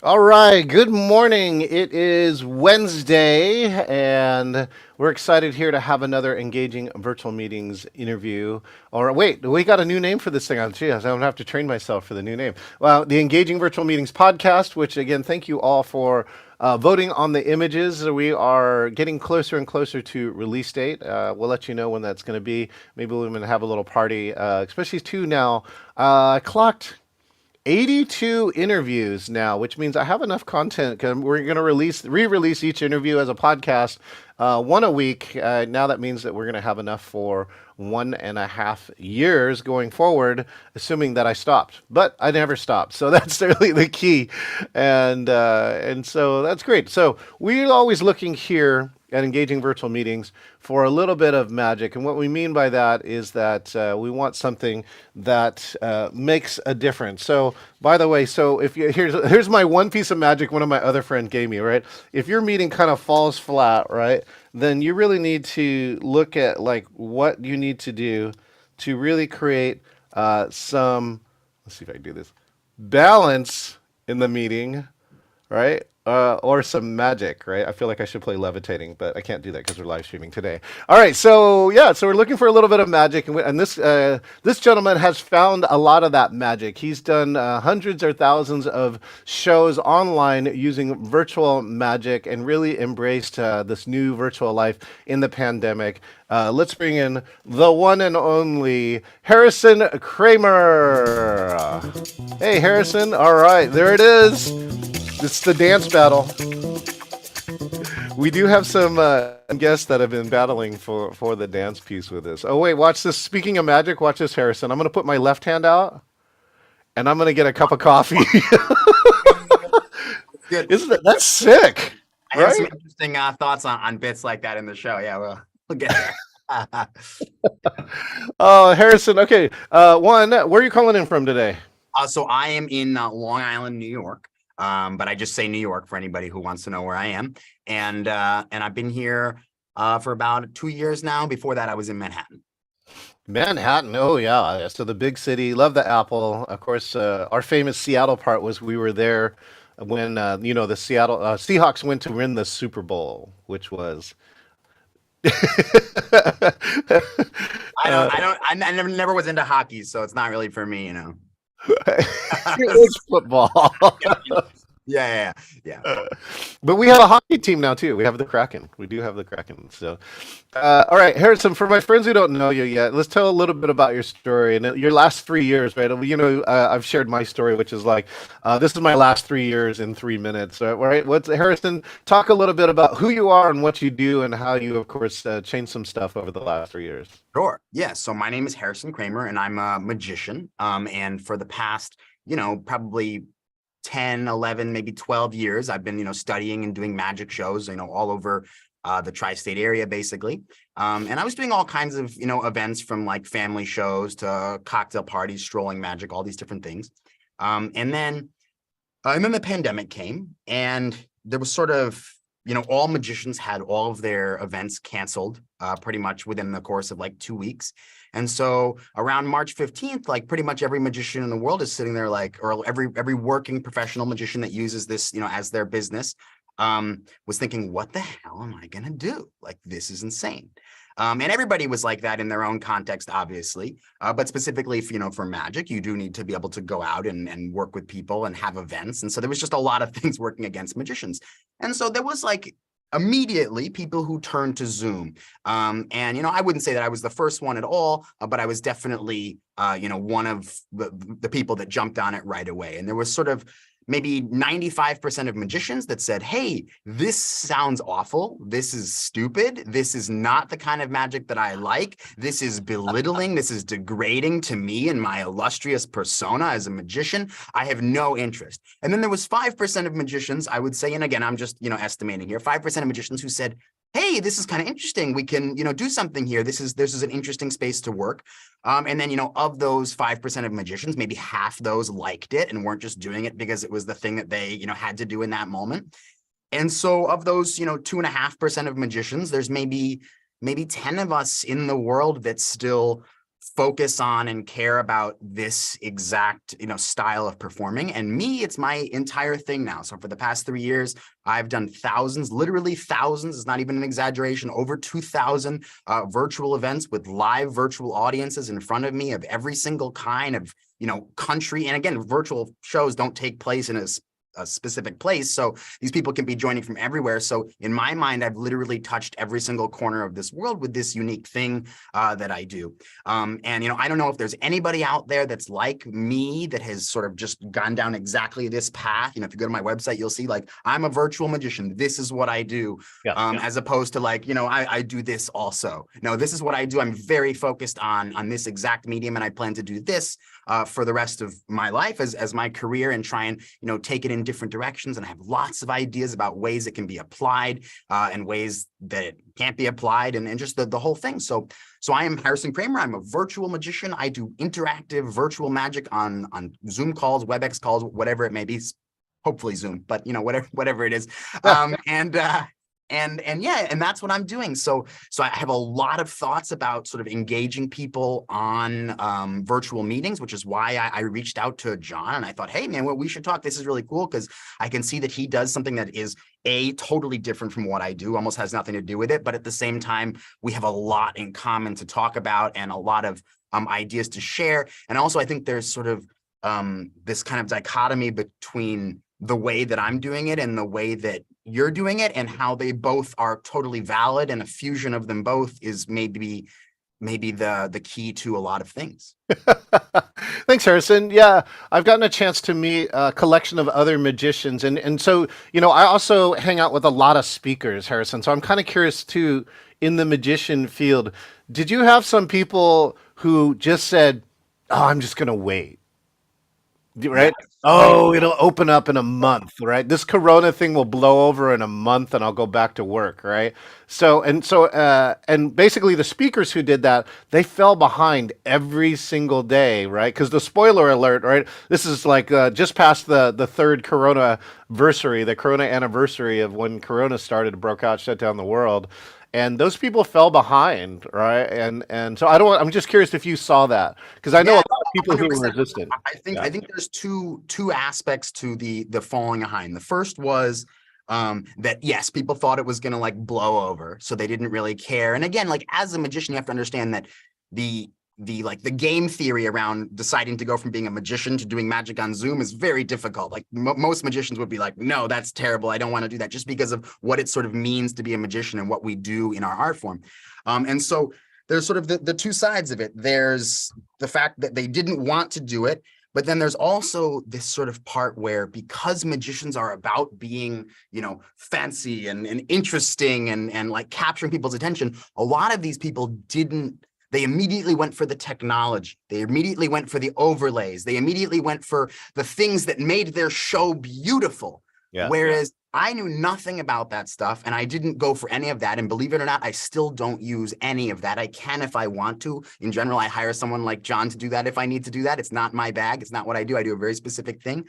All right, good morning. It is Wednesday, and we're excited here to have another engaging virtual meetings interview. Or wait, we got a new name for this thing. Oh, geez, I don't have to train myself for the new name. Well, the Engaging Virtual Meetings podcast, which again, thank you all for voting on the images. We are getting closer and closer to release date. We'll let you know when that's going to be. Maybe we'll even have a little party, especially two now. Clocked 82 interviews now, which means I have enough content because we're going to re-release each interview as a podcast, one a week. Now that means that we're going to have enough for 1.5 years going forward, assuming that I stopped. But I never stopped, so that's really the key, and so that's great. So we're always looking here at engaging virtual meetings for a little bit of magic. And what we mean by that is that we want something that makes a difference. So, by the way, so if you, here's my one piece of magic one of my other friends gave me, right? If your meeting kind of falls flat, right, then you really need to look at like what you need to do to really create some, let's see if I can do this, balance in the meeting, right? Or some magic, right? I feel like I should play levitating, but I can't do that because we're live streaming today. All right, so yeah, so we're looking for a little bit of magic, and this gentleman has found a lot of that magic. He's done hundreds or thousands of shows online using virtual magic, and really embraced this new virtual life in the pandemic. Let's bring in the one and only Harrison Kramer. Hey, Harrison. All right, there it is. It's the dance battle. We do have some guests that have been battling for the dance piece with us. Oh, wait, watch this. Speaking of magic, watch this, Harrison. I'm going to put my left hand out, and I'm going to get a cup of coffee. Good. Isn't that, that's sick, I have some right? interesting thoughts on bits like that in the show. Yeah, we'll get there. Oh, Harrison, okay. One, where are you calling in from today? So I am in Long Island, New York. But I just say New York for anybody who wants to know where I am. And I've been here for about 2 years now. Before that, I was in Manhattan. Manhattan. Oh yeah. So the big city. Love the Apple. Of course, our famous Seattle part was we were there when the Seattle Seahawks went to win the Super Bowl, which was I never was into hockey, so it's not really for me. it's football. Yeah, yeah, yeah. But we have a hockey team now too. We have the Kraken. We do have the Kraken. So, all right, Harrison. For my friends who don't know you yet, let's tell a little bit about your story and your last 3 years, right? I've shared my story, which is like, this is my last 3 years in 3 minutes. Right? What's Harrison? Talk a little bit about who you are and what you do, and how you, of course, changed some stuff over the last 3 years. Sure. Yeah. So my name is Harrison Kramer, and I'm a magician. And for the past, probably 10, 11, maybe 12 years, I've been, studying and doing magic shows, all over the tri-state area, basically. And I was doing all kinds of, events, from like family shows to cocktail parties, strolling magic, all these different things. And then the pandemic came, and there was sort of, all magicians had all of their events canceled pretty much within the course of like 2 weeks. And so around March 15th, like pretty much every magician in the world is sitting there like, or every working professional magician that uses this, as their business, was thinking, what the hell am I going to do? Like, this is insane. And everybody was like that in their own context, obviously. But specifically, for magic, you do need to be able to go out and work with people and have events. And so there was just a lot of things working against magicians. And so there was like immediately people who turned to Zoom. And I wouldn't say that I was the first one at all, but I was definitely, one of the people that jumped on it right away. And there was sort of maybe 95% of magicians that said, hey, this sounds awful. This is stupid. This is not the kind of magic that I like. This is belittling. This is degrading to me and my illustrious persona as a magician. I have no interest. And then there was 5% of magicians, I would say, and again, I'm just, estimating here, 5% of magicians who said, hey, this is kind of interesting. We can, do something here. This is an interesting space to work. And then, of those 5% of magicians, maybe half those liked it and weren't just doing it because it was the thing that they, had to do in that moment. And so of those, 2.5% of magicians, there's maybe 10 of us in the world that still focus on and care about this exact, style of performing. And me, it's my entire thing now. So for the past 3 years, I've done thousands, literally thousands, it's not even an exaggeration, over 2,000 virtual events with live virtual audiences in front of me of every single kind of, country. And again, virtual shows don't take place in a specific place. So these people can be joining from everywhere. So in my mind, I've literally touched every single corner of this world with this unique thing that I do. And, I don't know if there's anybody out there that's like me that has sort of just gone down exactly this path. If you go to my website, you'll see like, I'm a virtual magician. This is what I do. As opposed to like, I do this also. No, this is what I do. I'm very focused on this exact medium. And I plan to do this for the rest of my life as my career, and try and, take it in different directions. And I have lots of ideas about ways it can be applied and ways that it can't be applied, and just the whole thing. So I am Harrison Kramer. I'm a virtual magician. I do interactive virtual magic on Zoom calls, WebEx calls, whatever it may be. Hopefully Zoom, but whatever it is. And yeah, and that's what I'm doing. So I have a lot of thoughts about sort of engaging people on virtual meetings, which is why I reached out to John, and I thought, hey man, well, we should talk. This is really cool because I can see that he does something that is totally different from what I do, almost has nothing to do with it. But at the same time, we have a lot in common to talk about and a lot of ideas to share. And also, I think there's sort of this kind of dichotomy between the way that I'm doing it and the way that you're doing it, and how they both are totally valid, and a fusion of them both is maybe the key to a lot of things. Thanks, Harrison. Yeah, I've gotten a chance to meet a collection of other magicians, and so I also hang out with a lot of speakers, Harrison. So I'm kind of curious too, in the magician field, did you have some people who just said, "Oh, I'm just gonna wait," right? Yes. Oh, it'll open up in a month, right? This Corona thing will blow over in a month, and I'll go back to work, right? And basically, the speakers who did that, they fell behind every single day, right? Because the spoiler alert, right? This is like just past the third Corona versary, the Corona anniversary of when Corona started, broke out, shut down the world. And those people fell behind, right? And so I'm just curious if you saw that, because I know a Yeah, lot of people who were 100%. resistant. I think there's two aspects to the falling behind. The first was that yes, people thought it was gonna like blow over, so they didn't really care. And again, like as a magician, you have to understand that the game theory around deciding to go from being a magician to doing magic on Zoom is very difficult. Like most magicians would be like, no, that's terrible. I don't want to do that, just because of what it sort of means to be a magician and what we do in our art form. And so there's sort of the two sides of it. There's the fact that they didn't want to do it, but then there's also this sort of part where, because magicians are about being, fancy and interesting and like capturing people's attention, a lot of these people didn't. They immediately went for the technology. They immediately went for the overlays. They immediately went for the things that made their show beautiful. Yeah. Whereas I knew nothing about that stuff, and I didn't go for any of that. And believe it or not, I still don't use any of that. I can if I want to. In general, I hire someone like John to do that if I need to do that. It's not my bag. It's not what I do. I do a very specific thing.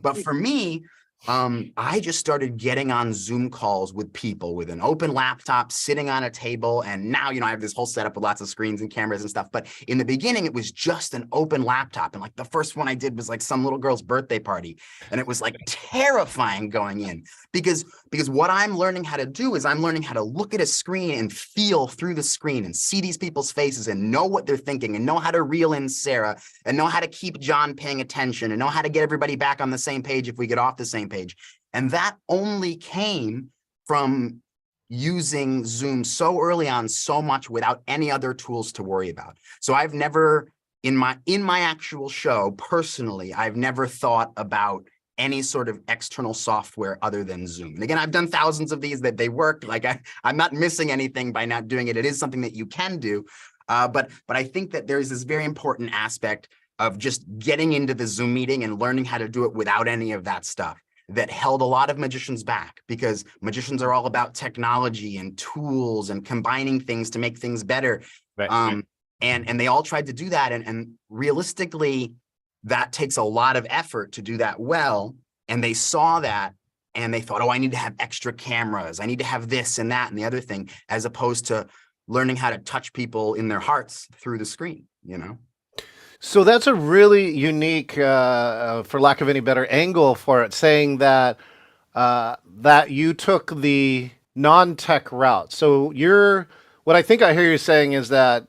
But for me, I just started getting on Zoom calls with people with an open laptop sitting on a table. And now, I have this whole setup with lots of screens and cameras and stuff. But in the beginning, it was just an open laptop. And like the first one I did was like some little girl's birthday party. And it was like terrifying going in, because what I'm learning how to do is I'm learning how to look at a screen and feel through the screen and see these people's faces and know what they're thinking and know how to reel in Sarah and know how to keep John paying attention and know how to get everybody back on the same page if we get off the same page. And that only came from using Zoom so early on, so much without any other tools to worry about. So I've never, in my actual show, personally, I've never thought about any sort of external software other than Zoom. And again, I've done thousands of these that they work. Like I'm not missing anything by not doing it. It is something that you can do. But I think that there's this very important aspect of just getting into the Zoom meeting and learning how to do it without any of that stuff that held a lot of magicians back, because magicians are all about technology and tools and combining things to make things better. Right. And they all tried to do that. And realistically, that takes a lot of effort to do that well. And they saw that and they thought, oh, I need to have extra cameras. I need to have this and that and the other thing, as opposed to learning how to touch people in their hearts through the screen, you know? So that's a really unique, for lack of any better angle for it, saying that that you took the non-tech route. So what I think I hear you saying is that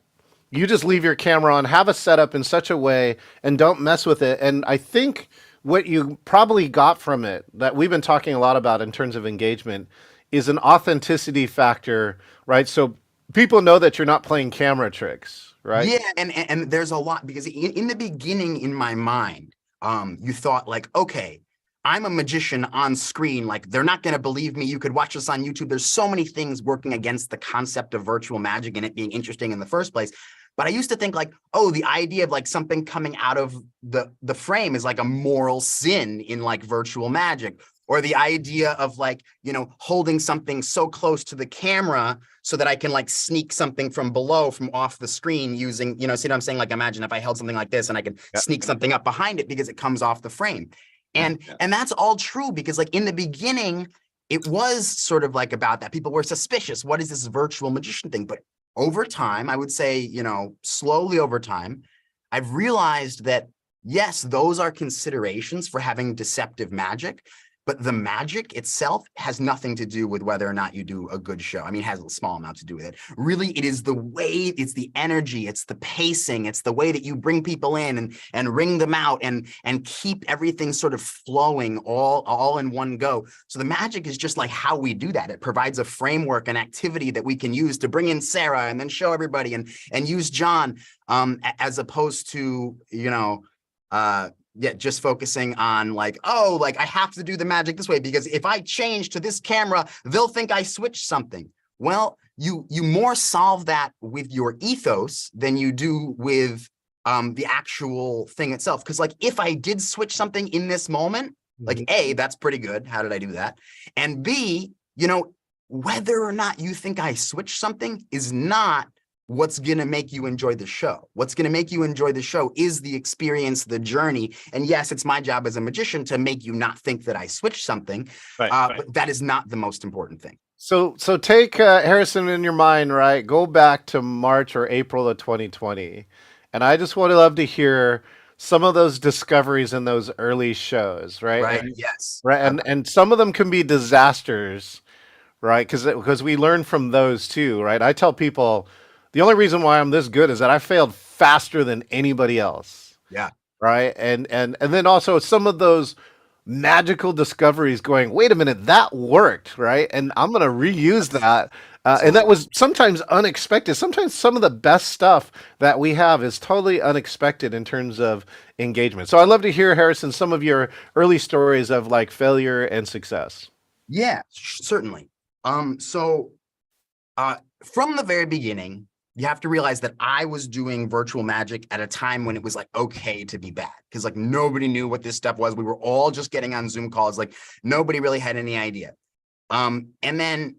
you just leave your camera on, have a setup in such a way, and don't mess with it. And I think what you probably got from it, that we've been talking a lot about in terms of engagement, is an authenticity factor, right? So people know that you're not playing camera tricks, right? Yeah, and there's a lot because in the beginning in my mind, you thought like, okay, I'm a magician on screen. Like they're not going to believe me. You could watch this on YouTube. There's so many things working against the concept of virtual magic and it being interesting in the first place. But I used to think like, oh, the idea of like something coming out of the frame is like a moral sin in like virtual magic. Or the idea of like, you know, holding something so close to the camera so that I can like sneak something from below, from off the screen using, you know, see what I'm saying? Like imagine if I held something like this and I could Yeah. sneak something up behind it because it comes off the frame. And that's all true because like in the beginning, it was sort of like about that. People were suspicious. What is this virtual magician thing? But over time, I would say, you know, slowly over time, I've realized that, yes, those are considerations for having deceptive magic. But the magic itself has nothing to do with whether or not you do a good show. I mean, it has a small amount to do with it. Really, it is the way, it's the energy, it's the pacing, it's the way that you bring people in and ring them out and keep everything sort of flowing all in one go. So the magic is just like how we do that. It provides a framework and activity that we can use to bring in Sarah and then show everybody and use John, as opposed to, you know, yeah, just focusing on like, oh, like I have to do the magic this way because if I change to this camera, they'll think I switched something. Well, you more solve that with your ethos than you do with the actual thing itself. Because like if I did switch something in this moment, like A, that's pretty good. How did I do that? And B, you know, whether or not you think I switched something is not what's going to make you enjoy the show. What's going to make you enjoy the show is the experience, the journey. And yes, it's my job as a magician to make you not think that I switched something, Right. but that is not the most important thing. So take Harrison in your mind, right? Go back to March or April of 2020, and I just would love to hear some of those discoveries in those early shows, right? Right. And, Yes. right, and some of them can be disasters, right? Because we learn from those too, right? I tell people the only reason why I'm this good is that I failed faster than anybody else, Yeah. right? And then also some of those magical discoveries going, wait a minute, that worked, right? And I'm going to reuse that. And that was sometimes unexpected. Sometimes some of the best stuff that we have is totally unexpected in terms of engagement. So I'd love to hear, Harrison, some of your early stories of like failure and success. Yeah, certainly. So from the very beginning, you have to realize that I was doing virtual magic at a time when it was like okay to be bad because like nobody knew what this stuff was. We were all just getting on Zoom calls, like nobody really had any idea. And then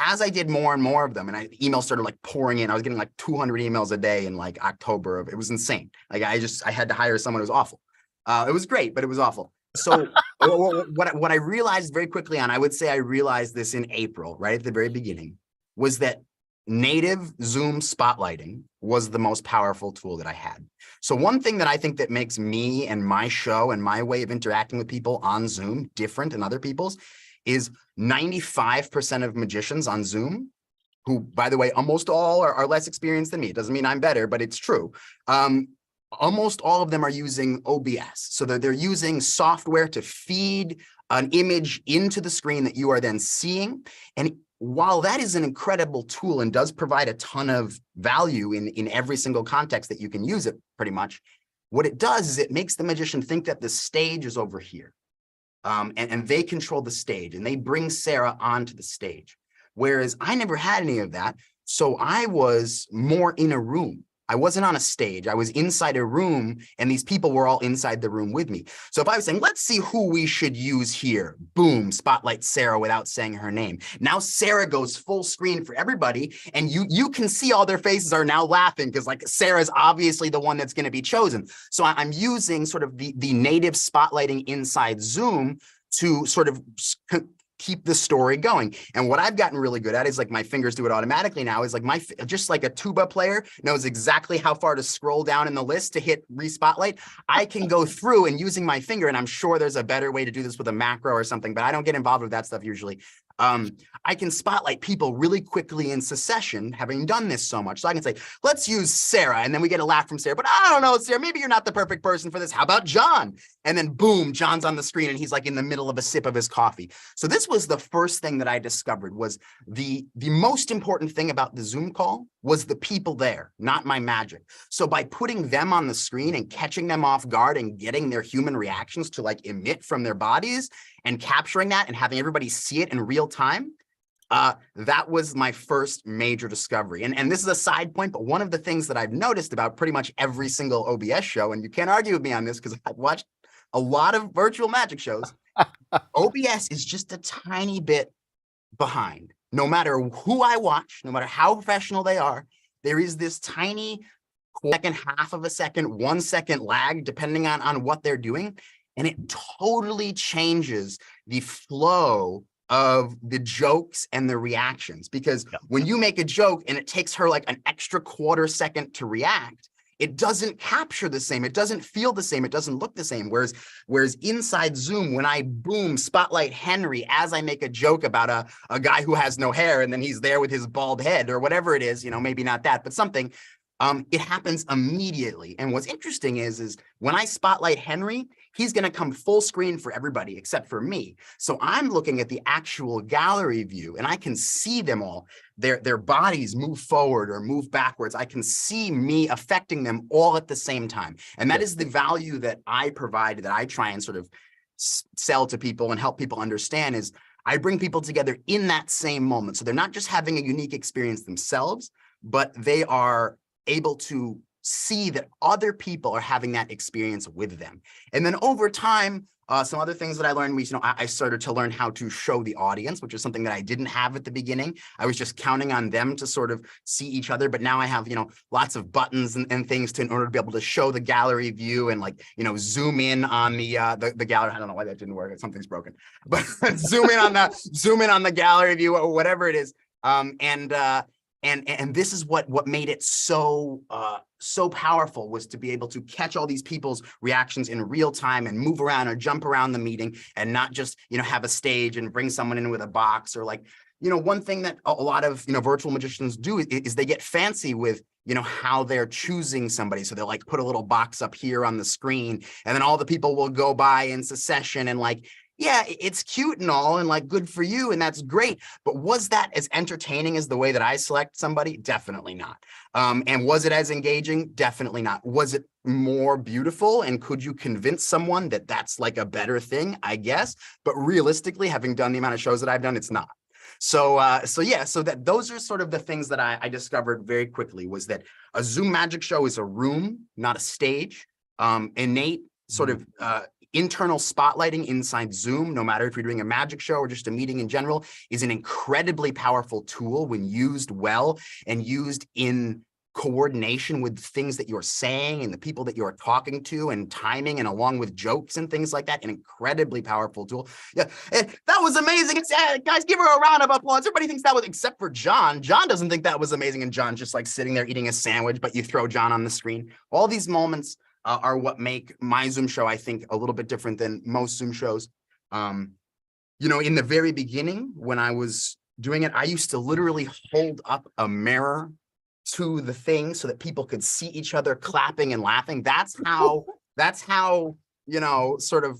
as I did more and more of them, and emails started like pouring in, I was getting like 200 emails a day in like October it was insane. Like I had to hire someone who was awful. It was great, but it was awful. So what I realized very quickly on, I would say I realized this in April, right at the very beginning, was that native Zoom spotlighting was the most powerful tool that I had. So one thing that I think that makes me and my show and my way of interacting with people on Zoom different than other people's is 95% of magicians on Zoom, who, by the way, almost all are less experienced than me. It doesn't mean I'm better, but it's true. Almost all of them are using OBS. So they're using software to feed an image into the screen that you are then seeing. And while that is an incredible tool and does provide a ton of value in every single context that you can use it pretty much, what it does is it makes the magician think that the stage is over here. And they control the stage and they bring Sarah onto the stage. Whereas I never had any of that. So I was more in a room. I wasn't on a stage. I was inside a room and these people were all inside the room with me. So if I was saying, let's see who we should use here, boom, spotlight Sarah without saying her name. Now Sarah goes full screen for everybody and you can see all their faces are now laughing because like Sarah's obviously the one that's going to be chosen. So I'm using sort of the native spotlighting inside Zoom to sort of keep the story going. And what I've gotten really good at is like my fingers do it automatically now, is like just like a tuba player knows exactly how far to scroll down in the list to hit re-spotlight. I can go through and using my finger, and I'm sure there's a better way to do this with a macro or something, but I don't get involved with that stuff usually. I can spotlight people really quickly in succession, having done this so much. So I can say, let's use Sarah. And then we get a laugh from Sarah, but I don't know, Sarah, maybe you're not the perfect person for this. How about John? And then boom, John's on the screen and he's like in the middle of a sip of his coffee. So this was the first thing that I discovered was the most important thing about the Zoom call was the people there, not my magic. So by putting them on the screen and catching them off guard and getting their human reactions to like emit from their bodies and capturing that and having everybody see it in real time, that was my first major discovery. And this is a side point, but one of the things that I've noticed about pretty much every single OBS show, and you can't argue with me on this because I've watched a lot of virtual magic shows, OBS is just a tiny bit behind. No matter who I watch, no matter how professional they are, there is this tiny second, half of a second, 1 second lag, depending on what they're doing. And it totally changes the flow of the jokes and the reactions. Because when you make a joke and it takes her like an extra quarter second to react, it doesn't capture the same. It doesn't feel the same. It doesn't look the same. Whereas inside Zoom, when I boom, spotlight Henry as I make a joke about a guy who has no hair and then he's there with his bald head or whatever it is, maybe not that, but something, it happens immediately. And what's interesting is when I spotlight Henry, he's going to come full screen for everybody except for me. So I'm looking at the actual gallery view and I can see them all. Their bodies move forward or move backwards. I can see me affecting them all at the same time. And that is the value that I provide, that I try and sort of sell to people and help people understand is I bring people together in that same moment. So they're not just having a unique experience themselves, but they are able to see that other people are having that experience with them. And then over time, some other things that I learned was, I started to learn how to show the audience, which is something that I didn't have at the beginning. I was just counting on them to sort of see each other. But now I have, lots of buttons and things in order to be able to show the gallery view and zoom in on the gallery. I don't know why that didn't work. Something's broken, but zoom in on the gallery view or whatever it is. And this is what made it so powerful, was to be able to catch all these people's reactions in real time and move around or jump around the meeting and not just, have a stage and bring someone in with a box or one thing that a lot of, virtual magicians do is they get fancy with, how they're choosing somebody. So they'll put a little box up here on the screen and then all the people will go by in succession and yeah, it's cute and all and good for you. And that's great. But was that as entertaining as the way that I select somebody? Definitely not. And was it as engaging? Definitely not. Was it more beautiful? And could you convince someone that that's a better thing? I guess. But realistically, having done the amount of shows that I've done, it's not. So that those are sort of the things that I discovered very quickly, was that a Zoom magic show is a room, not a stage. Innate sort of internal spotlighting inside Zoom, no matter if you're doing a magic show or just a meeting in general, is an incredibly powerful tool when used well and used in coordination with things that you're saying and the people that you're talking to and timing and along with jokes and things like that. An incredibly powerful tool. Yeah, that was amazing. Guys, give her a round of applause. Everybody thinks that was, except for John. John doesn't think that was amazing. And John's just sitting there eating a sandwich, but you throw John on the screen. All these moments are what make my Zoom show, I think, a little bit different than most Zoom shows. In the very beginning, when I was doing it, I used to literally hold up a mirror to the thing so that people could see each other clapping and laughing. That's how, sort of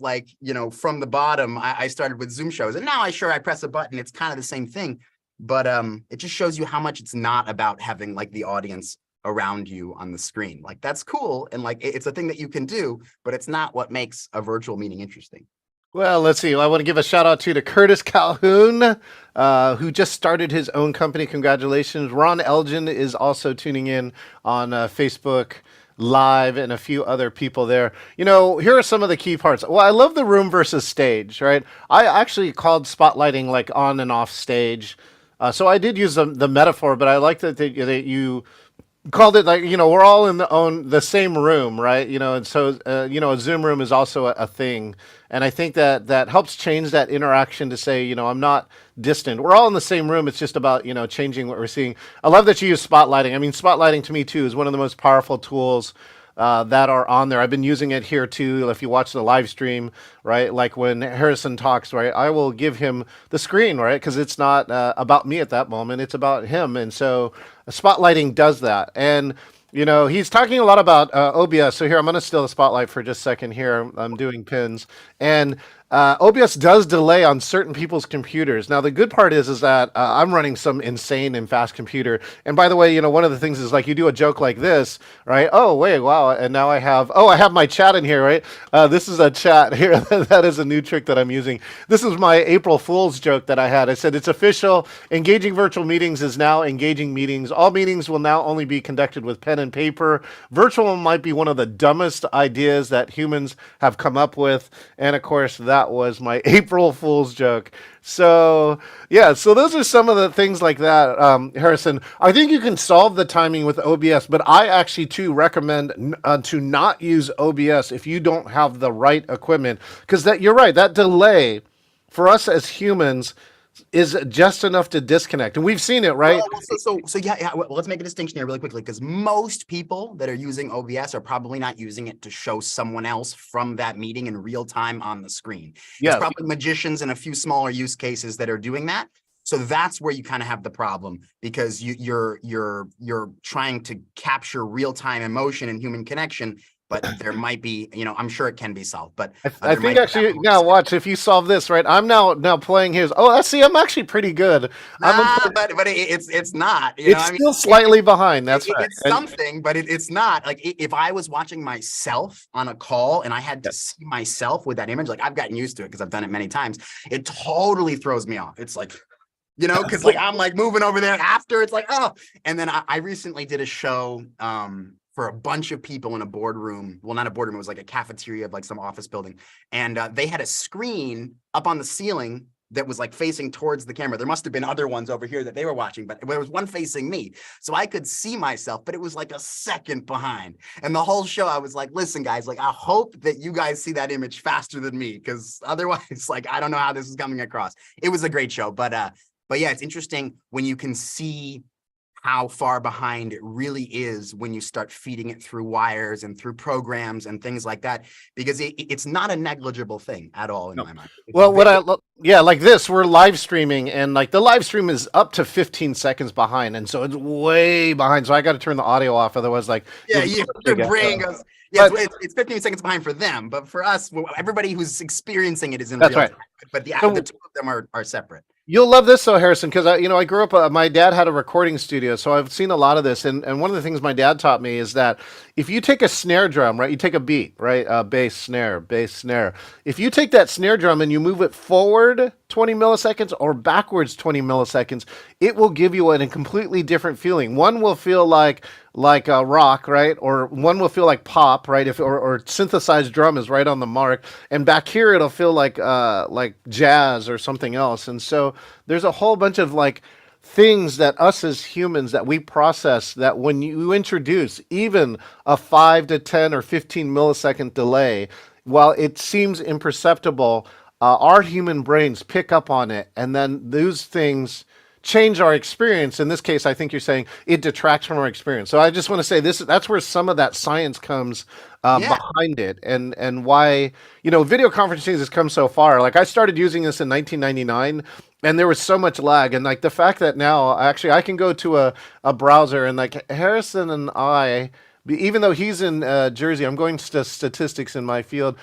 from the bottom, I started with Zoom shows. And now I press a button, it's kind of the same thing. But it just shows you how much it's not about having the audience around you on the screen. That's cool. And it's a thing that you can do, but it's not what makes a virtual meeting interesting. Well, let's see. I want to give a shout out to Curtis Calhoun, who just started his own company. Congratulations. Ron Elgin is also tuning in on Facebook Live and a few other people there. Here are some of the key parts. Well, I love the room versus stage, right? I actually called spotlighting on and off stage. So I did use the metaphor, but I like that you called it like, we're all in the same room, right? And so a Zoom room is also a thing, and I think that that helps change that interaction to say, I'm not distant. We're all in the same room. It's just about changing what we're seeing. I love that you use spotlighting. I mean, spotlighting to me too is one of the most powerful tools that are on there. I've been using it here too. If you watch the live stream, right, like when Harrison talks, right, I will give him the screen, right, because it's not about me at that moment. It's about him, and so spotlighting does that. And he's talking a lot about OBS. So here, I'm going to steal the spotlight for just a second here. I'm doing pins. And OBS does delay on certain people's computers. Now, the good part is that I'm running some insane and fast computer. And by the way, one of the things is like you do a joke like this, right? Oh, wait, wow. And now I have my chat in here, right? This is a chat here. That is a new trick that I'm using. This is my April Fool's joke that I had. I said, it's official. Engaging virtual meetings is now engaging meetings. All meetings will now only be conducted with pen and paper. Virtual might be one of the dumbest ideas that humans have come up with. And of course, that was my April Fool's joke. So, yeah, so those are some of the things like that, Harrison. I think you can solve the timing with OBS, but I actually, too, recommend to not use OBS if you don't have the right equipment. Because you're right, that delay for us as humans is just enough to disconnect. And we've seen it, right? So yeah. Well, let's make a distinction here really quickly, because most people that are using OBS are probably not using it to show someone else from that meeting in real time on the screen. Yes. It's probably magicians and a few smaller use cases that are doing that. So that's where you kind of have the problem, because you're trying to capture real time emotion and human connection. But there might be, I'm sure it can be solved. But I think actually, now watch, if you solve this, right? I'm now playing his. Oh, see, I'm actually pretty good. But it's not. It's still slightly behind. That's right. It's something, but it's not. Like if I was watching myself on a call and I had to see myself with that image, like I've gotten used to it because I've done it many times. It totally throws me off. It's like, because like I'm like moving over there after. It's like, oh, and then I recently did a show. For a bunch of people in a boardroom. Well, not a boardroom, it was like a cafeteria of like some office building. And they had a screen up on the ceiling that was like facing towards the camera. There must have been other ones over here that they were watching, but there was one facing me. So I could see myself, but it was like a second behind. And the whole show, I was like, listen, guys, like, I hope that you guys see that image faster than me, because otherwise, like, I don't know how this is coming across. It was a great show, but yeah, it's interesting when you can see how far behind it really is when you start feeding it through wires and through programs and things like that, because it's not a negligible thing at all in my mind. Well, like this, we're live streaming, and like the live stream is up to 15 seconds behind, and so it's way behind. So I got to turn the audio off, other's like, your brain goes. Yeah, it's 15 seconds behind for them, but for us, everybody who's experiencing it is in real time. But the two of them are separate. You'll love this though, Harrison, because I grew up. My dad had a recording studio, so I've seen a lot of this. And one of the things my dad taught me is that if you take a snare drum, right, you take a beat, right, bass snare. If you take that snare drum and you move it forward 20 milliseconds or backwards 20 milliseconds, it will give you a completely different feeling. One will feel like rock, right? Or one will feel like pop, right? Or synthesized drum is right on the mark, and back here it'll feel like jazz or something else. And so there's a whole bunch of like things that us as humans that we process, that when you introduce even a 5 to 10 or 15 millisecond delay, while it seems imperceptible, our human brains pick up on it, and then those things change our experience. In this case, I think you're saying it detracts from our experience. So I just want to say that's where some of that science comes behind it, and why video conferencing has come so far. Like I started using this in 1999, and there was so much lag, and like the fact that now actually I can go to a browser, and like Harrison and I, even though he's in Jersey, I'm going to statistics in my field.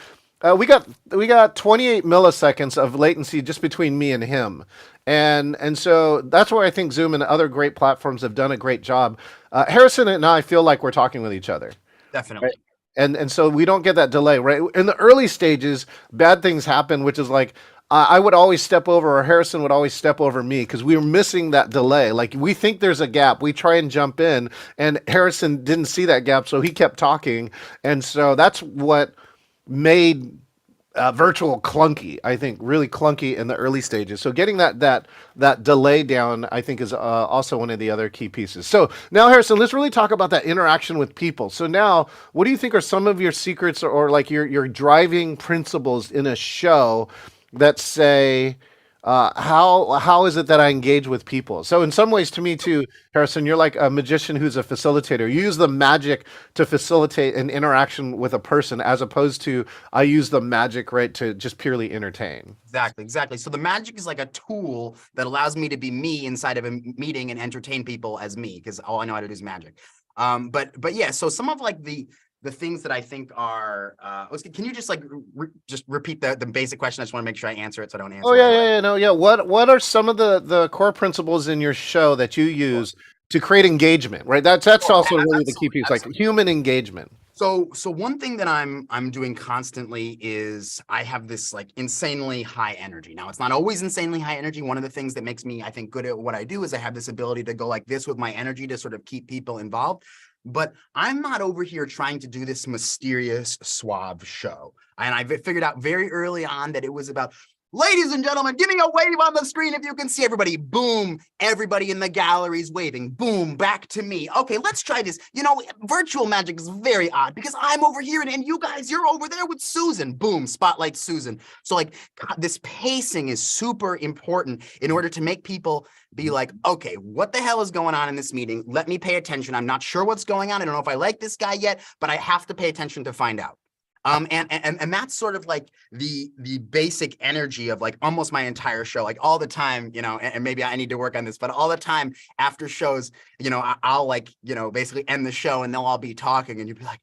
We got 28 milliseconds of latency just between me and him. And so that's where I think Zoom and other great platforms have done a great job. Harrison and I feel like we're talking with each other. Definitely. Right? And so we don't get that delay, right? In the early stages, bad things happen, which is like I would always step over, or Harrison would always step over me, because we were missing that delay. Like we think there's a gap, we try and jump in, and Harrison didn't see that gap, so he kept talking. And so that's what made virtual clunky. I think really clunky in the early stages. So getting that delay down, I think, is also one of the other key pieces. So now, Harrison, let's really talk about that interaction with people. So now, what do you think are some of your secrets, or like your driving principles in a show that say, how is it that I engage with people? So in some ways, to me too, Harrison, you're like a magician who's a facilitator. You use the magic to facilitate an interaction with a person, as opposed to I use the magic, right, to just purely entertain. Exactly, exactly. So the magic is like a tool that allows me to be me inside of a meeting and entertain people as me, because all I know how to do is magic. But yeah, so some of like the things that I think are can you just like just repeat the basic question? I just want to make sure I answer it so I don't Oh answer yeah, right yeah, away. yeah, no, yeah. What are some of the core principles in your show that you Sure. use to create engagement? Right. That's Sure. also really the key Absolutely, piece, like absolutely. human engagement. So one thing that I'm doing constantly is I have this like insanely high energy. Now it's not always insanely high energy. One of the things that makes me, I think, good at what I do is I have this ability to go like this with my energy to sort of keep people involved. But I'm not over here trying to do this mysterious, suave show. And I figured out very early on that it was about, ladies and gentlemen, give me a wave on the screen if you can see everybody. Boom. Everybody in the gallery's waving. Boom. Back to me. Okay, let's try this. You know, virtual magic is very odd because I'm over here and you guys, you're over there with Susan. Boom. Spotlight Susan. So, like, this pacing is super important in order to make people be like, okay, what the hell is going on in this meeting? Let me pay attention. I'm not sure what's going on. I don't know if I like this guy yet, but I have to pay attention to find out. And that's sort of like the basic energy of like almost my entire show, like all the time, you know, and maybe I need to work on this, but all the time after shows, you know, I'll like, you know, basically end the show and they'll all be talking and you'd be like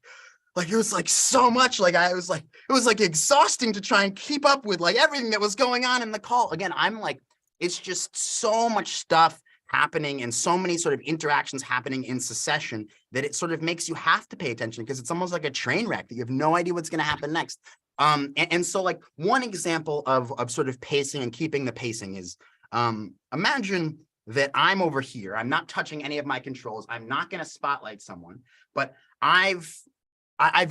it was like so much, like I was like, it was like exhausting to try and keep up with like everything that was going on in the call. Again, I'm like, it's just so much stuff happening and so many sort of interactions happening in succession that it sort of makes you have to pay attention because it's almost like a train wreck that you have no idea what's going to happen next. And so like one example of sort of pacing and keeping the pacing is imagine that I'm over here. I'm not touching any of my controls. I'm not going to spotlight someone, but I've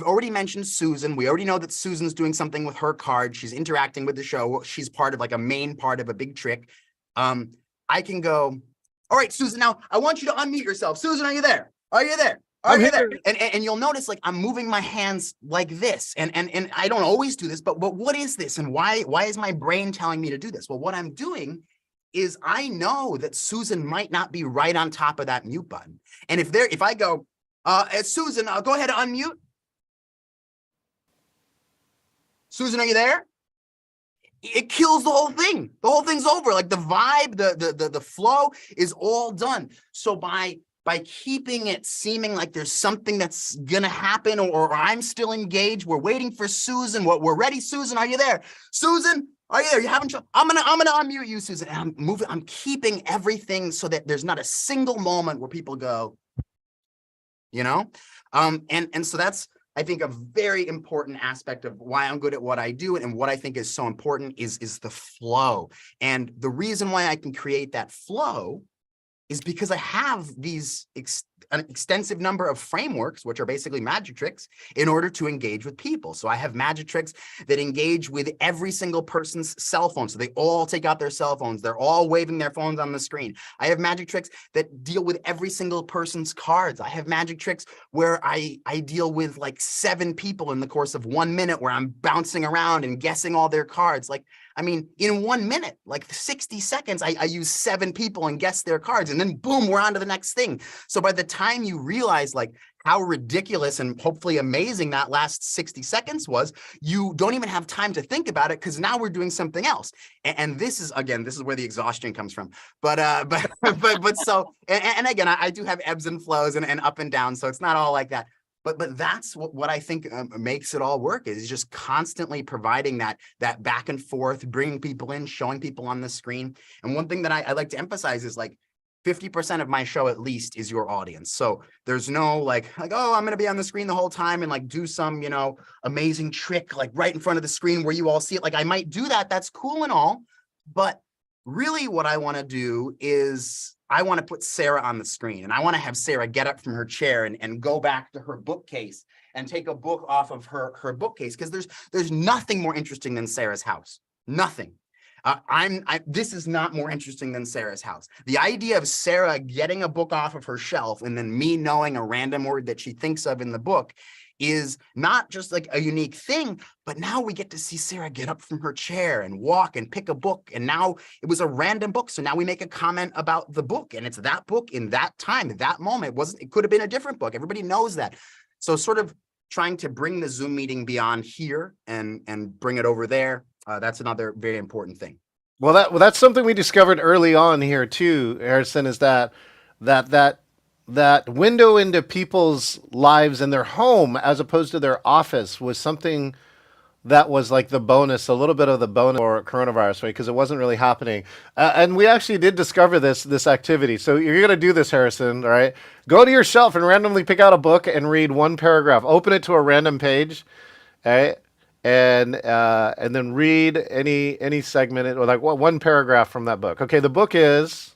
already mentioned Susan. We already know that Susan's doing something with her card. She's interacting with the show. She's part of like a main part of a big trick. I can go, all right, Susan, now I want you to unmute yourself. Susan, are you there? Are you there? Are I'm you there? here. And you'll notice like I'm moving my hands like this. And I don't always do this, but what is this? And why is my brain telling me to do this? Well, what I'm doing is I know that Susan might not be right on top of that mute button. And if I go, Susan, go ahead and unmute. Susan, are you there? It kills the whole thing. The whole thing's over. Like the vibe, the flow is all done. So by keeping it seeming like there's something that's gonna happen, or I'm still engaged, we're waiting for Susan. We're ready. Susan, are you there? Susan, are you there? You having trouble? I'm gonna unmute you, Susan. And I'm keeping everything so that there's not a single moment where people go, you know? And so that's, I think, a very important aspect of why I'm good at what I do and what I think is so important is the flow. And the reason why I can create that flow is because I have an extensive number of frameworks, which are basically magic tricks, in order to engage with people. So I have magic tricks that engage with every single person's cell phone. So they all take out their cell phones. They're all waving their phones on the screen. I have magic tricks that deal with every single person's cards. I have magic tricks where I deal with like 7 people in the course of 1 minute where I'm bouncing around and guessing all their cards. Like, I mean, in 1 minute, like 60 seconds, I use 7 people and guess their cards. And then boom, we're on to the next thing. So by the time you realize like how ridiculous and hopefully amazing that last 60 seconds was, you don't even have time to think about it because now we're doing something else. And this is, again, this is where the exhaustion comes from. But so, and again, I do have ebbs and flows and up and down. So it's not all like that. But that's what I think makes it all work is just constantly providing that back and forth, bringing people in, showing people on the screen. And one thing that I like to emphasize is like 50% of my show at least is your audience. So there's no like, oh, I'm going to be on the screen the whole time and like do some, you know, amazing trick like right in front of the screen where you all see it. Like I might do that. That's cool and all. But really what I want to do is I want to put Sarah on the screen and I want to have Sarah get up from her chair and go back to her bookcase and take a book off of her bookcase, because there's nothing more interesting than Sarah's house. Nothing. This is not more interesting than Sarah's house. The idea of Sarah getting a book off of her shelf and then me knowing a random word that she thinks of in the book is not just like a unique thing, but now we get to see Sarah get up from her chair and walk and pick a book. And now it was a random book. So now we make a comment about the book, and it's that book in that time, that moment. It could have been a different book. Everybody knows that. So sort of trying to bring the Zoom meeting beyond here and bring it over there. That's another very important thing. Well, that's something we discovered early on here too, Harrison, is that window into people's lives and their home as opposed to their office was something that was like the bonus, a little bit of the bonus for coronavirus, right? Because it wasn't really happening. And we actually did discover this activity. So you're going to do this, Harrison, all right? Go to your shelf and randomly pick out a book and read one paragraph. Open it to a random page, all right? And then read any segment or like one paragraph from that book. Okay, the book is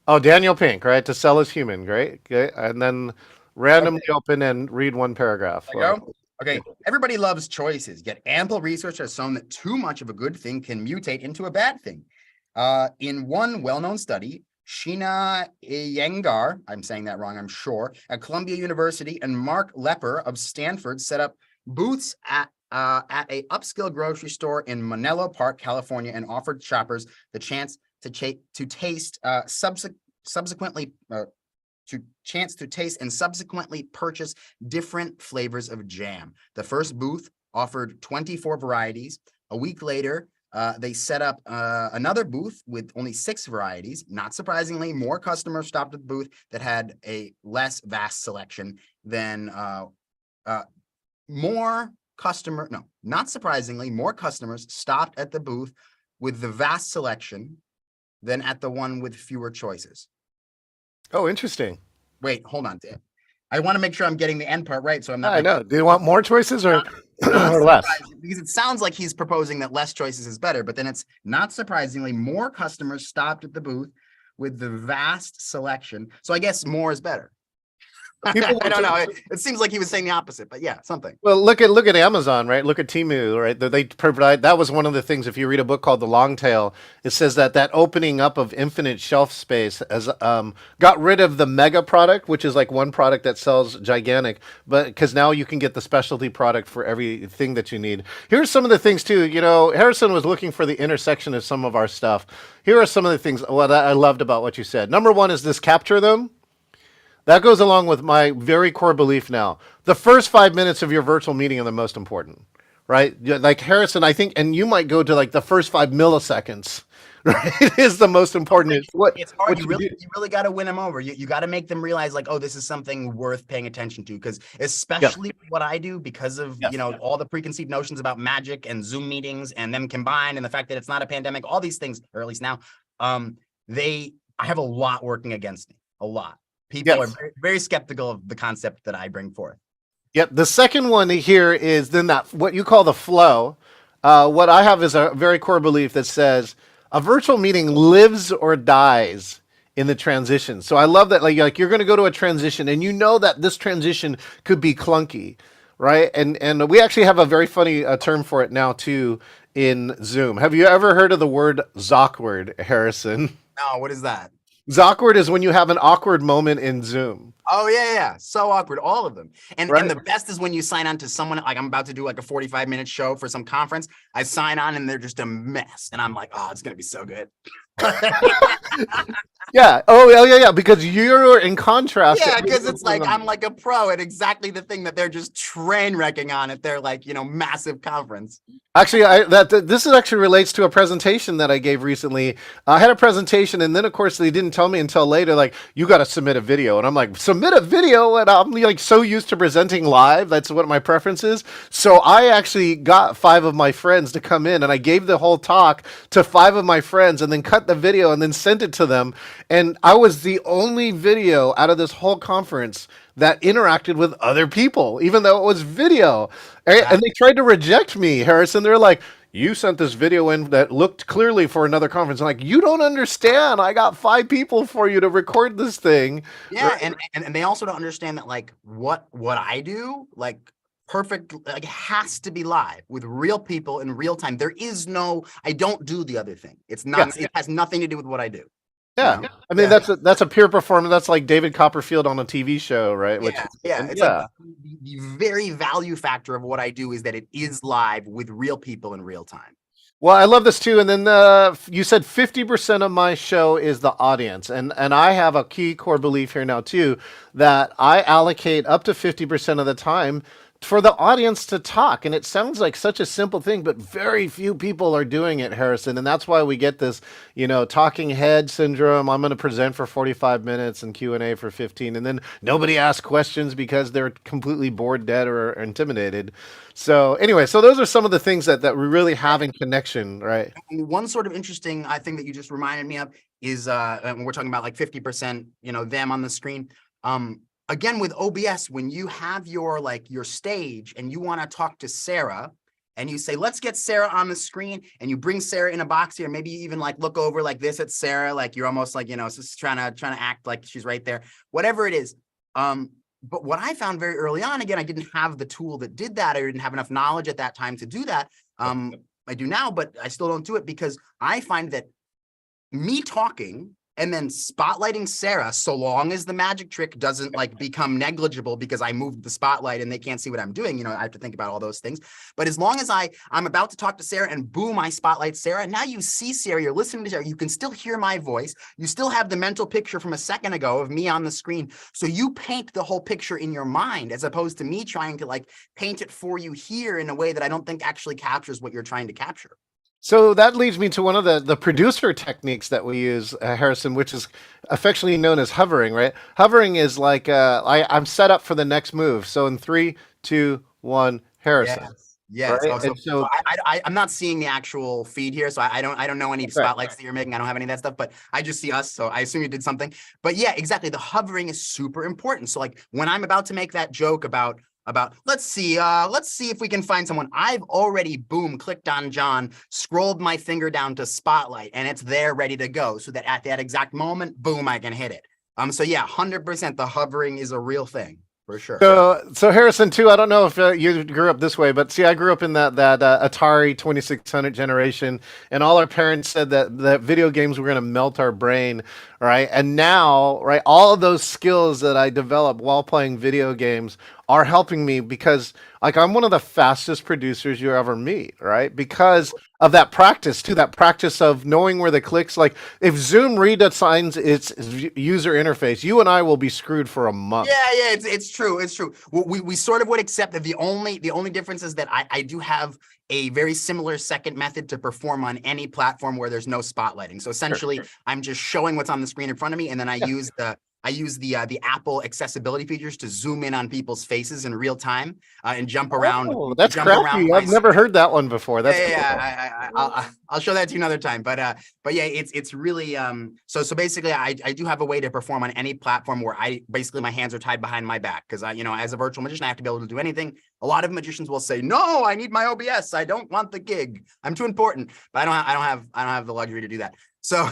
Daniel Pink, right? To Sell is Human, right? Okay, and then randomly open and read one paragraph. There you go. Okay, everybody loves choices, yet ample research has shown that too much of a good thing can mutate into a bad thing. In one well-known study, Sheena Iyengar, I'm saying that wrong, I'm sure, at Columbia University, and Mark Lepper of Stanford set up booths at a upscale grocery store in Monello Park, California, and offered shoppers the chance to taste subsequently and subsequently purchase different flavors of jam. The first booth offered 24 varieties. A week later, they set up another booth with only 6 varieties. Not surprisingly, more customers stopped at the booth that had a less vast selection than not surprisingly, more customers stopped at the booth with the vast selection than at the one with fewer choices. Oh, interesting. Wait, hold on. I want to make sure I'm getting the end part right. So I'm not. I know. Do you want more choices or less? Because it sounds like he's proposing that less choices is better, but then it's not surprisingly more customers stopped at the booth with the vast selection. So I guess more is better. I don't know. It seems like he was saying the opposite, but yeah, something. Well, look at Amazon, right? Look at Temu, right? They provide, that was one of the things. If you read a book called The Long Tail, it says that opening up of infinite shelf space has got rid of the mega product, which is like one product that sells gigantic, but because now you can get the specialty product for everything that you need. Here's some of the things too. You know, Harrison was looking for the intersection of some of our stuff. Here are some of the things that I loved about what you said. Number one is this: capture them. That goes along with my very core belief now. The first 5 minutes of your virtual meeting are the most important, right? Like Harrison, I think, and you might go to like the first 5 milliseconds, right? Is the most important. It's hard. You really got to win them over. You got to make them realize like, oh, this is something worth paying attention to. Because especially what I do, because of all the preconceived notions about magic and Zoom meetings and them combined, and the fact that it's not a pandemic, all these things, or at least now, I have a lot working against me. A lot. People are very, very skeptical of the concept that I bring forth. Yep. The second one here is then that what you call the flow. What I have is a very core belief that says a virtual meeting lives or dies in the transition. So I love that, like you're going to go to a transition and you know that this transition could be clunky, right? And we actually have a very funny term for it now too in Zoom. Have you ever heard of the word Zokward, Harrison? No, what is that? Zokward is when you have an awkward moment in Zoom. Oh, yeah. So awkward. All of them. And the best is when you sign on to someone, like I'm about to do like a 45-minute show for some conference. I sign on and they're just a mess. And I'm like, oh, it's going to be so good. Yeah. Oh, yeah. Because you're in contrast. Yeah, because it's like I'm like a pro at exactly the thing that they're just train wrecking on at their like, massive conference. Actually, this actually relates to a presentation that I gave recently. I had a presentation, and then of course they didn't tell me until later, like, you got to submit a video, and I'm like, submit a video, and I'm like so used to presenting live. That's what my preference is. So I actually got 5 of my friends to come in, and I gave the whole talk to 5 of my friends, and then cut the video and then sent it to them. And I was the only video out of this whole conference that interacted with other people, even though it was video. And they tried to reject me, Harrison. They're like, you sent this video in that looked clearly for another conference. I'm like, you don't understand. I got 5 people for you to record this thing. Yeah, and they also don't understand that like what I do, like perfect, like has to be live with real people in real time. There is no, I don't do the other thing. It's Yeah. not, it has nothing to do with what I do. Yeah. You know? I mean, Yeah. that's a pure performance. That's like David Copperfield on a TV show, right? Which, Yeah. and It's like yeah. the very value factor of what I do is that it is live with real people in real time. Well, I love this too. And then you said 50% of my show is the audience. And I have a key core belief here now too, that I allocate up to 50% of the time for the audience to talk. And it sounds like such a simple thing, but very few people are doing it, Harrison. And that's why we get this, talking head syndrome. I'm going to present for 45 minutes and Q&A for 15. And then nobody asks questions because they're completely bored, dead, or intimidated. So anyway, so those are some of the things that we really have in connection, right? And one sort of interesting, I think that you just reminded me of is when we're talking about like 50%, them on the screen. Again, with OBS, when you have your stage and you want to talk to Sarah and you say, let's get Sarah on the screen, and you bring Sarah in a box here, maybe you even like look over like this at Sarah, like you're almost like, just trying to act like she's right there, whatever it is. But what I found very early on, again, I didn't have the tool that did that. I didn't have enough knowledge at that time to do that. I do now, but I still don't do it because I find that me talking and then spotlighting Sarah, so long as the magic trick doesn't like become negligible because I moved the spotlight and they can't see what I'm doing, I have to think about all those things. But as long as I'm about to talk to Sarah and boom, I spotlight Sarah, now you see Sarah, you're listening to Sarah, you can still hear my voice, you still have the mental picture from a second ago of me on the screen. So you paint the whole picture in your mind as opposed to me trying to like paint it for you here in a way that I don't think actually captures what you're trying to capture. So that leads me to one of the producer techniques that we use, Harrison, which is affectionately known as hovering, right? Hovering is like I'm set up for the next move. So in 3, 2, 1, Harrison. Yes. Right? Oh, And so I'm not seeing the actual feed here, so I don't know any spotlights that you're making. I don't have any of that stuff, but I just see us, so I assume you did something. But yeah, exactly. The hovering is super important. So like when I'm about to make that joke about let's see if we can find someone, I've already boom clicked on John, scrolled my finger down to spotlight, and it's there ready to go, so that at that exact moment, boom, I can hit it. So yeah, 100% the hovering is a real thing. For sure. So Harrison too. I don't know if you grew up this way, but see, I grew up in that Atari 2600 generation, and all our parents said that video games were going to melt our brain, right? And now, right, all of those skills that I developed while playing video games are helping me because, like, I'm one of the fastest producers you ever meet, right? Because of that practice too, that practice of knowing where the clicks. Like, if Zoom redesigns its user interface, you and I will be screwed for a month. Yeah, it's true. It's true. We sort of would accept that the only difference is that I do have a very similar second method to perform on any platform where there's no spotlighting. So essentially, sure. I'm just showing what's on the screen in front of me, and then I use the Apple accessibility features to zoom in on people's faces in real time and jump around. Oh, that's crafty. I've never heard that one before. That's cool. I'll show that to you another time. But yeah, it's really so basically I do have a way to perform on any platform where my hands are tied behind my back, because as a virtual magician I have to be able to do anything. A lot of magicians will say, no, I need my OBS. I don't want the gig. I'm too important. But I don't have the luxury to do that. So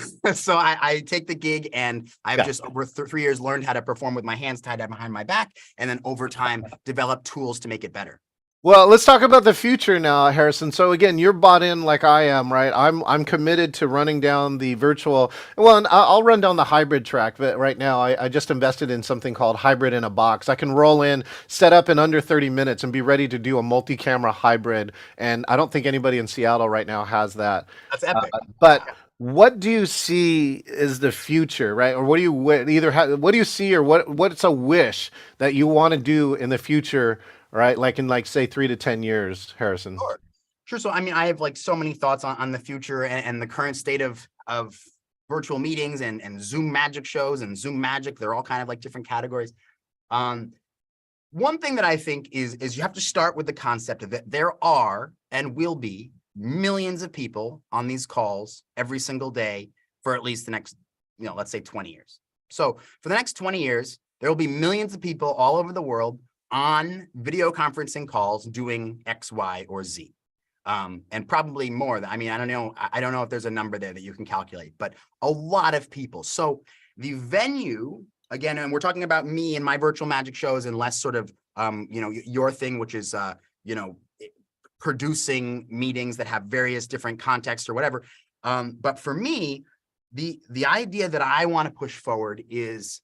I take the gig, and I've just over 3 years learned how to perform with my hands tied behind my back, and then over time develop tools to make it better. Well, let's talk about the future now, Harrison. So again, you're bought in like I am, right? I'm committed to running down the virtual. Well, I'll run down the hybrid track, but right now I just invested in something called Hybrid in a Box. I can roll in, set up in under 30 minutes, and be ready to do a multi-camera hybrid. And I don't think anybody in Seattle right now has that. That's epic. But what do you see as the future, right? Or what do you what do you see, or what's a wish that you want to do in the future? Right, like in say 3 to 10 years, Harrison. Sure. So I mean, I have like so many thoughts on the future and the current state of virtual meetings and Zoom magic shows and Zoom magic. They're all kind of like different categories. One thing that I think is you have to start with the concept of it. There are and will be millions of people on these calls every single day for at least the next, let's say 20 years. So for the next 20 years, there will be millions of people all over the world on video conferencing calls doing X, Y, or Z. and probably more. I mean, I don't know. I don't know if there's a number there that you can calculate, but a lot of people. So the venue, again, and we're talking about me and my virtual magic shows and less sort of, your thing, which is, producing meetings that have various different contexts or whatever. But for me, the idea that I want to push forward is,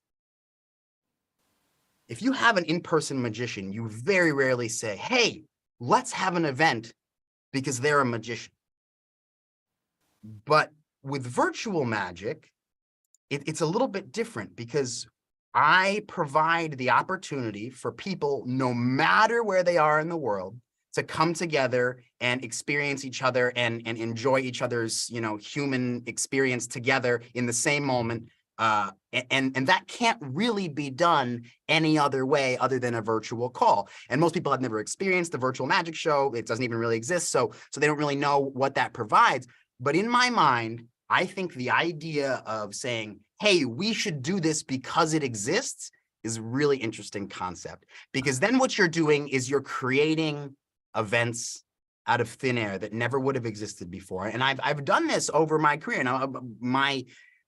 if you have an in-person magician, you very rarely say, hey, let's have an event because they're a magician. But with virtual magic, it's a little bit different, because I provide the opportunity for people, no matter where they are in the world, to come together and experience each other and enjoy each other's, human experience together in the same moment. And that can't really be done any other way other than a virtual call. And most people have never experienced the virtual magic show. It doesn't even really exist. So they don't really know what that provides. But in my mind, I think the idea of saying, hey, we should do this because it exists is a really interesting concept, because then what you're doing is you're creating events out of thin air that never would have existed before. And I've done this over my career. Now,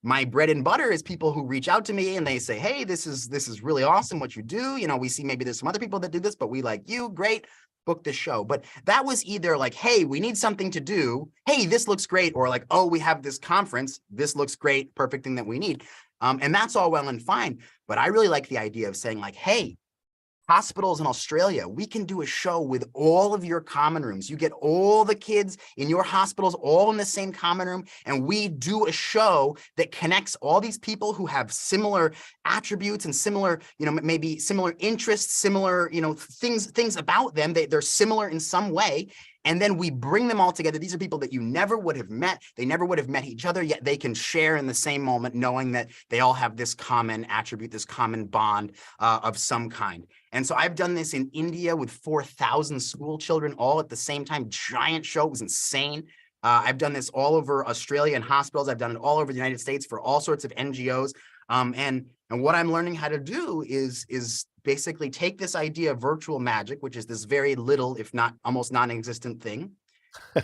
my bread and butter is people who reach out to me and they say, hey, this is really awesome what you do. We see maybe there's some other people that do this, but we like you. Great. Book the show. But that was either like, hey, we need something to do. Hey, this looks great. Or like, oh, we have this conference. This looks great. Perfect thing that we need. And that's all well and fine. But I really like the idea of saying like, hey, hospitals in Australia, we can do a show with all of your common rooms. You get all the kids in your hospitals all in the same common room, and we do a show that connects all these people who have similar attributes and similar, maybe similar interests, similar, things about them. They're similar in some way. And then we bring them all together. These are people that you never would have met. They never would have met each other, yet they can share in the same moment, knowing that they all have this common attribute, this common bond of some kind. And so I've done this in India with 4,000 school children all at the same time. Giant show. It was insane. I've done this all over Australia in hospitals. I've done it all over the United States for all sorts of NGOs. And what I'm learning how to do is basically take this idea of virtual magic, which is this very little, if not almost non-existent thing.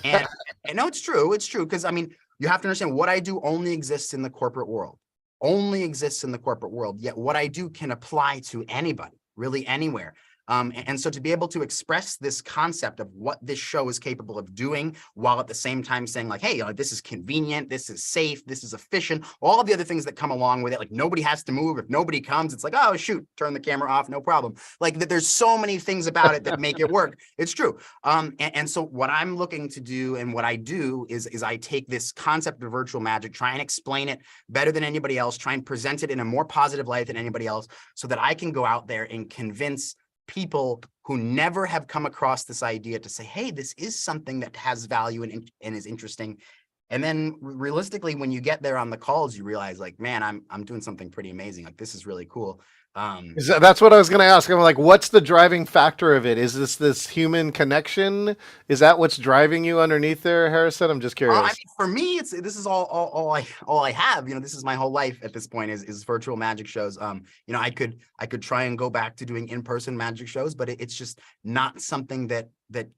And no, it's true. It's true. Because I mean, you have to understand, what I do only exists in the corporate world, Yet what I do can apply to anybody, really anywhere. And so to be able to express this concept of what this show is capable of doing, while at the same time saying like, hey, this is convenient, this is safe, this is efficient, all of the other things that come along with it, like nobody has to move. If nobody comes, it's like, oh, shoot, turn the camera off, no problem. Like that, there's so many things about it that make it work. It's true. And so what I'm looking to do, and what I do is I take this concept of virtual magic, try and explain it better than anybody else, try and present it in a more positive light than anybody else, so that I can go out there and convince people who never have come across this idea to say, hey, this is something that has value and is interesting. And then realistically, when you get there on the calls, you realize like, man, I'm doing something pretty amazing. Like, this is really cool. That's what I was going to ask. I'm like, what's the driving factor of it? Is this human connection? Is that what's driving you underneath there, Harrison? I'm just curious. I mean, for me, this is all I have. This is my whole life at this point is virtual magic shows. I could try and go back to doing in-person magic shows, but it's just not something that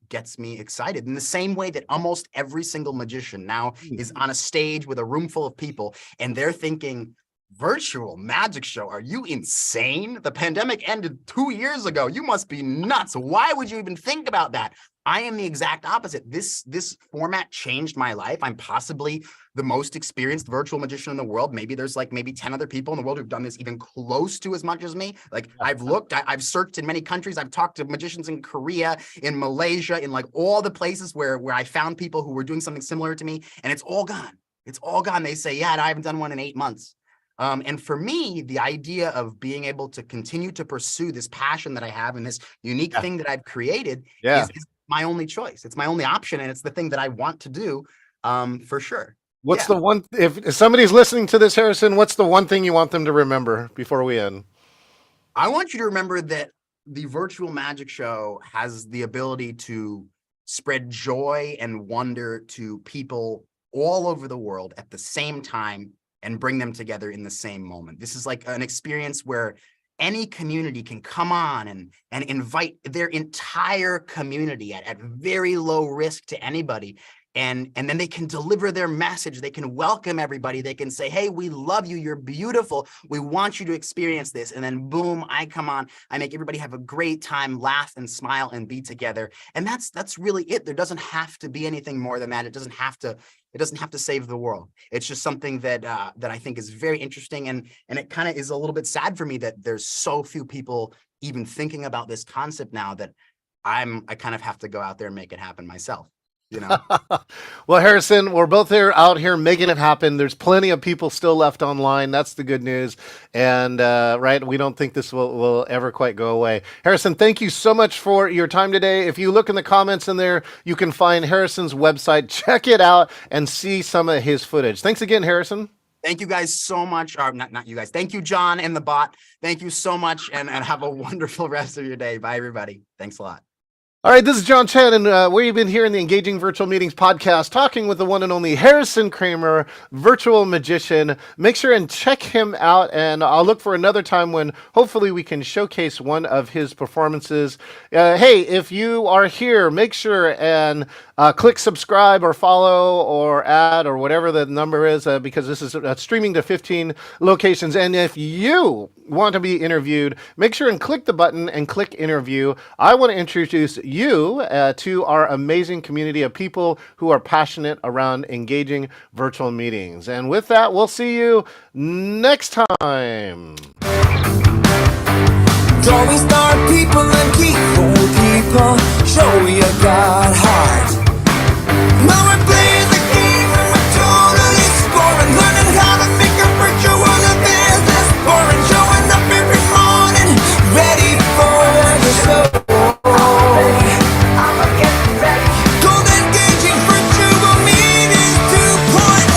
gets me excited. In the same way that almost every single magician now is on a stage with a room full of people, and they're thinking, virtual magic show? Are you insane? The pandemic ended 2 years ago. You must be nuts. Why would you even think about that? I am the exact opposite. This format changed my life. I'm possibly the most experienced virtual magician in the world. Maybe there's like 10 other people in the world who've done this even close to as much as me. Like I've searched in many countries. I've talked to magicians in Korea, in Malaysia, in like all the places where I found people who were doing something similar to me, and it's all gone. It's all gone. They say, yeah, I haven't done one in 8 months. And for me, the idea of being able to continue to pursue this passion that I have and this unique thing that I've created is my only choice. It's my only option. And it's the thing that I want to do, for sure. What's the one, if somebody's listening to this, Harrison, what's the one thing you want them to remember before we end? I want you to remember that the virtual magic show has the ability to spread joy and wonder to people all over the world at the same time, and bring them together in the same moment. This is like an experience where any community can come on and invite their entire community at very low risk to anybody. And then they can deliver their message. They can welcome everybody. They can say, hey, we love you. You're beautiful. We want you to experience this. And then boom, I come on. I make everybody have a great time, laugh and smile and be together. And that's really it. There doesn't have to be anything more than that. It doesn't have to save the world. It's just something that I think is very interesting. And it kind of is a little bit sad for me that there's so few people even thinking about this concept now, that I kind of have to go out there and make it happen myself. You know? Well, Harrison, we're both out here making it happen. There's plenty of people still left online. That's the good news. And right, we don't think this will ever quite go away. Harrison, thank you so much for your time today. If you look in the comments in there, you can find Harrison's website. Check it out and see some of his footage. Thanks again, Harrison. Thank you guys so much. Or not you guys. Thank you, John and the bot. Thank you so much, and have a wonderful rest of your day. Bye, everybody. Thanks a lot. All right, this is John Chen, and we've been here in the Engaging Virtual Meetings podcast talking with the one and only Harrison Kramer, virtual magician. Make sure and check him out, and I'll look for another time when hopefully we can showcase one of his performances. Hey, if you are here, make sure and click subscribe or follow or add or whatever the number is, because this is streaming to 15 locations. And if you want to be interviewed, make sure and click the button and click interview. I want to introduce you to our amazing community of people who are passionate around engaging virtual meetings. And with that, we'll see you next time. Don't we start people and keep